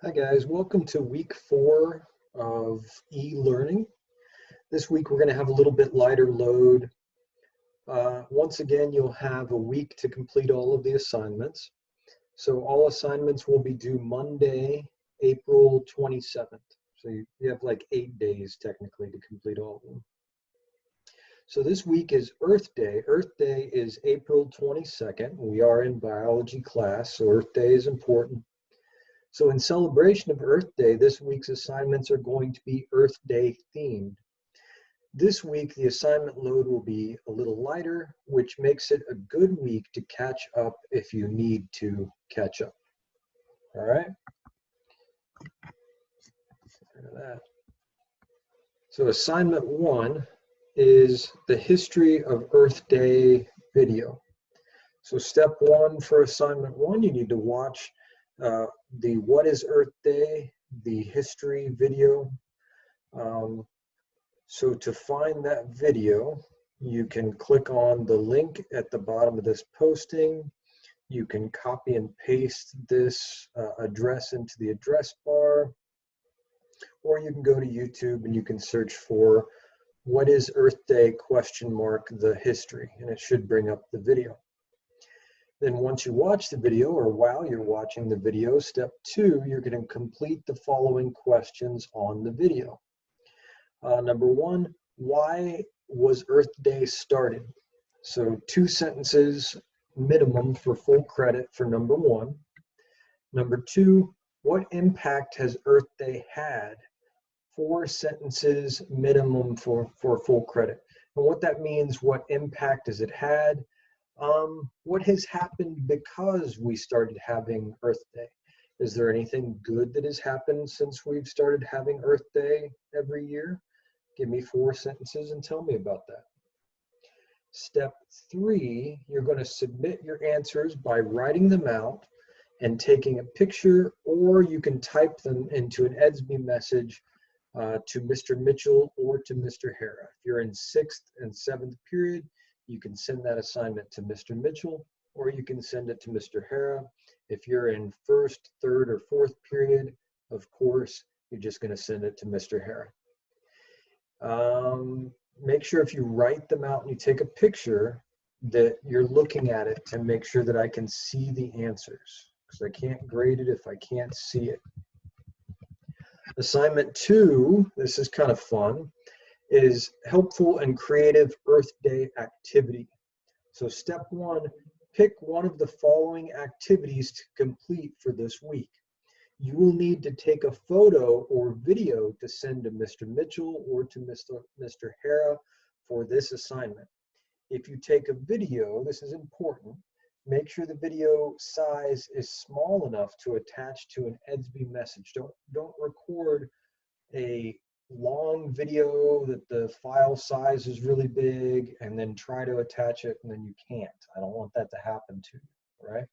Hi guys, welcome to week 4 of e-learning. This week we're going to have a little bit lighter load. Once again, you'll have a week to complete all of the assignments. So all assignments will be due Monday, April 27th. So you have like 8 days technically to complete all of them. So this week is Earth Day. Earth Day is April 22nd. We are in biology class, so Earth Day is important. So in celebration of Earth Day, this week's assignments are going to be Earth Day themed. This week, the assignment load will be a little lighter, which makes it a good week to catch up if you need to catch up. All right? Look at that. So assignment 1 is the history of Earth Day video. So step 1 for assignment 1, you need to watch the What is Earth Day, the history video. So to find that video, you can click on the link at the bottom of this posting. You can copy and paste this address into the address bar, or you can go to YouTube and you can search for What is Earth Day ? The history, and it should bring up the video. Then once you watch the video, or while you're watching the video, step 2, you're going to complete the following questions on the video. Number 1, why was Earth Day started? So 2 sentences minimum for full credit for number 1. Number 2, what impact has Earth Day had? 4 sentences minimum for full credit. And what that means, what impact has it had? What has happened because we started having Earth Day? Is there anything good that has happened since we've started having Earth Day every year? Give me 4 sentences and tell me about that. Step 3, you're going to submit your answers by writing them out and taking a picture, or you can type them into an Edsby message to Mr. Mitchell or to Mr. Harrah. If you're in 6th and 7th period, you can send that assignment to Mr. Mitchell, or you can send it to Mr. Harrah. If you're in 1st, 3rd, or 4th period, of course, you're just going to send it to Mr. Harrah. Make sure if you write them out and you take a picture that you're looking at it to make sure that I can see the answers, because I can't grade it if I can't see it. Assignment 2, this is kind of fun, is helpful and creative Earth Day activity. So step 1, pick one of the following activities to complete for this week. You will need to take a photo or video to send to Mr. Mitchell or to Mr. Harrah for this assignment. If you take a video, this is important, make sure the video size is small enough to attach to an Edsby message. Don't record a long video that the file size is really big and then try to attach it and then you can't. I don't want that to happen to you, right?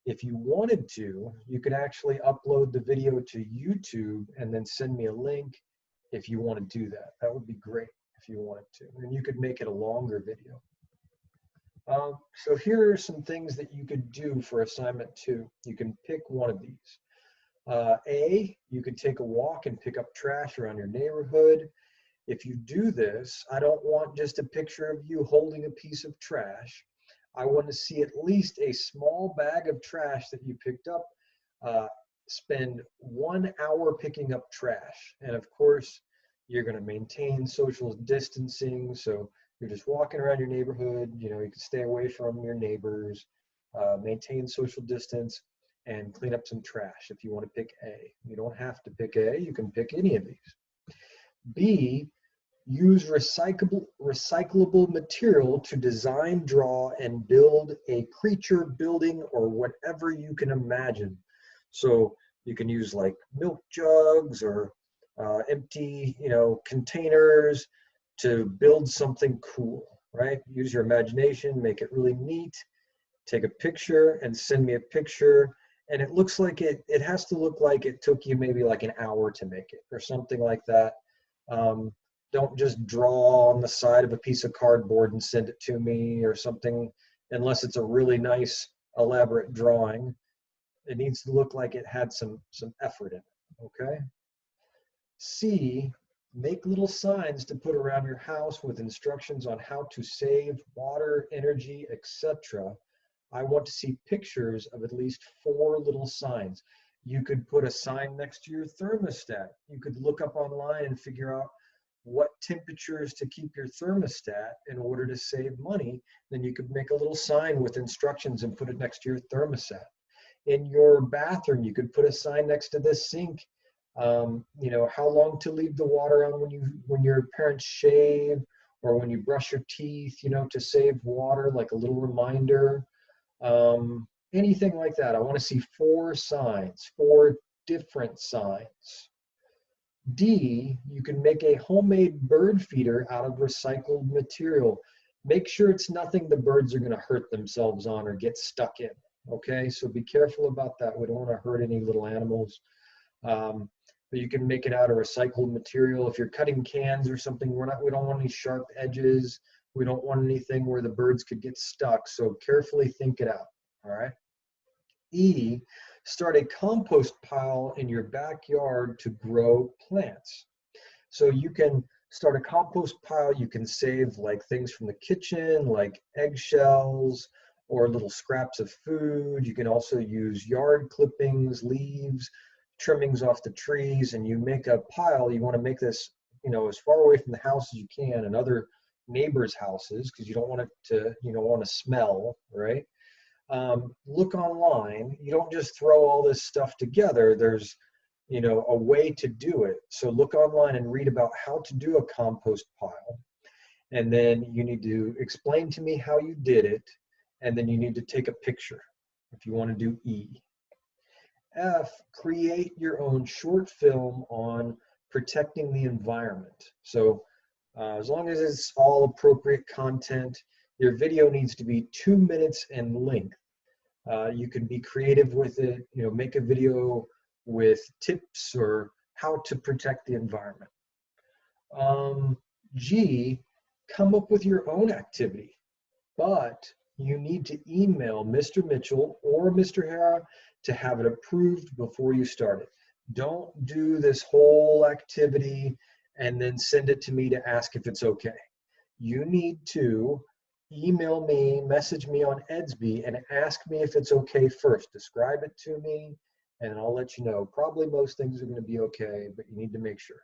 If you wanted to, you could actually upload the video to YouTube and then send me a link if you want to do that. That would be great if you wanted to. And you could make it a longer video. So here are some things that you could do for assignment 2. You can pick one of these. A, you could take a walk and pick up trash around your neighborhood. If you do this, I don't want just a picture of you holding a piece of trash. I want to see at least a small bag of trash that you picked up. Spend 1 hour picking up trash. And of course, you're going to maintain social distancing. So you're just walking around your neighborhood. You know, you can stay away from your neighbors, maintain social distance, and clean up some trash if you want to pick A. You don't have to pick A. You can pick any of these. B, use recyclable material to design, draw, and build a creature, building, or whatever you can imagine. So you can use like milk jugs or empty, containers to build something cool, right? Use your imagination, make it really neat. Take a picture and send me a picture. And it looks like it has to look like it took you maybe like an hour to make it or something like that. Don't just draw on the side of a piece of cardboard and send it to me or something, unless it's a really nice, elaborate drawing. It needs to look like it had some effort in it, okay? C, make little signs to put around your house with instructions on how to save water, energy, etc. I want to see pictures of at least 4 little signs. You could put a sign next to your thermostat. You could look up online and figure out what temperatures to keep your thermostat in order to save money. Then you could make a little sign with instructions and put it next to your thermostat. In your bathroom, you could put a sign next to the sink. You know, how long to leave the water on when your parents shave or when you brush your teeth, you know, to save water, like a little reminder. Anything like that. I want to see 4 signs, 4 different signs. D, you can make a homemade bird feeder out of recycled material. Make sure it's nothing the birds are going to hurt themselves on or get stuck in. Okay, so be careful about that. We don't want to hurt any little animals. But you can make it out of recycled material. If you're cutting cans or something, we don't want any sharp edges. We don't want anything where the birds could get stuck. So carefully think it out. All right. E, start a compost pile in your backyard to grow plants. So you can start a compost pile. You can save like things from the kitchen, like eggshells or little scraps of food. You can also use yard clippings, leaves, trimmings off the trees, and you make a pile. You want to make this, you know, as far away from the house as you can and other neighbors' houses, because you don't want it to, you don't want to smell, right? Look online. You don't just throw all this stuff together. There's, you know, a way to do it. So look online and read about how to do a compost pile. And then you need to explain to me how you did it. And then you need to take a picture if you want to do E. F, create your own short film on protecting the environment. So as long as it's all appropriate content, your video needs to be 2 minutes in length. You can be creative with it, you know, make a video with tips or how to protect the environment. G, come up with your own activity, but you need to email Mr. Mitchell or Mr. Harrah to have it approved before you start it. Don't do this whole activity and then send it to me to ask if it's okay. You need to email me, message me on Edsby, and ask me if it's okay first. Describe it to me, and I'll let you know. Probably most things are going to be okay, but you need to make sure.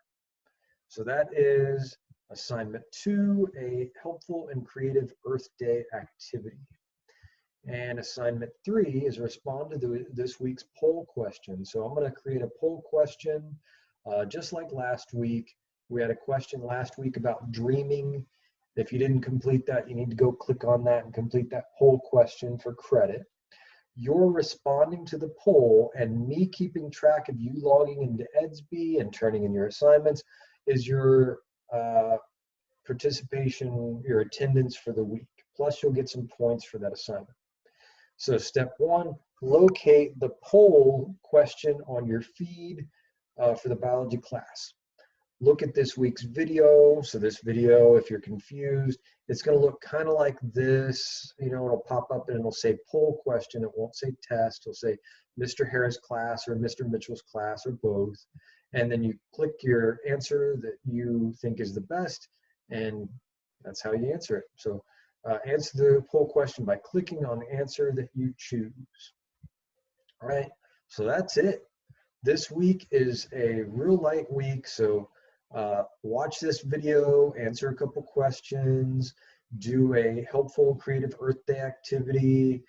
So that is assignment 2, a helpful and creative Earth Day activity. And assignment 3 is respond to this week's poll question. So I'm going to create a poll question just like last week. We had a question last week about dreaming. If you didn't complete that, you need to go click on that and complete that poll question for credit. You're responding to the poll, and me keeping track of you logging into Edsby and turning in your assignments is your participation, your attendance for the week. Plus, you'll get some points for that assignment. So step 1, locate the poll question on your feed for the biology class. Look at this week's video. So this video, if you're confused, it's going to look kind of like this. You know, it'll pop up and it'll say poll question. It won't say test. It'll say Mr. Harrah's class or Mr. Mitchell's class or both. And then you click your answer that you think is the best, and that's how you answer it. So answer the poll question by clicking on the answer that you choose. All right, so that's it. This week is a real light week, so watch this video, answer a couple questions, do a helpful creative Earth Day activity.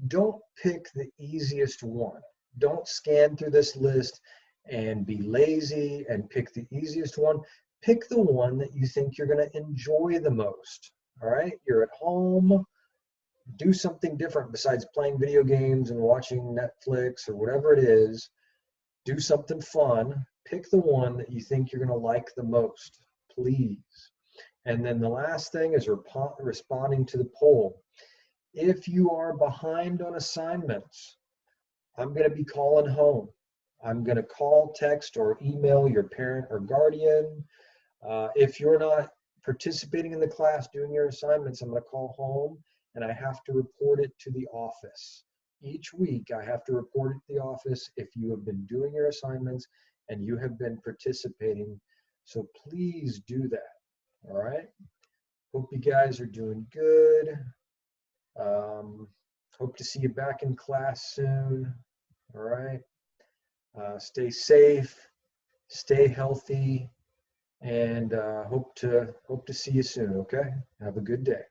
Don't pick the easiest one. Don't scan through this list and be lazy and pick the easiest one. Pick the one that you think you're going to enjoy the most. All right, you're at home, do something different besides playing video games and watching Netflix or whatever it is. Do something fun. Pick the one that you think you're going to like the most, please. And then the last thing is responding to the poll. If you are behind on assignments, I'm going to be calling home. I'm going to call, text, or email your parent or guardian. If you're not participating in the class, doing your assignments, I'm going to call home and I have to report it to the office. each week I have to report at the office if you have been doing your assignments and you have been participating. So please do that. All right. Hope you guys are doing good. Hope to see you back in class soon. All right. Stay safe, stay healthy, and hope to see you soon. Okay. Have a good day.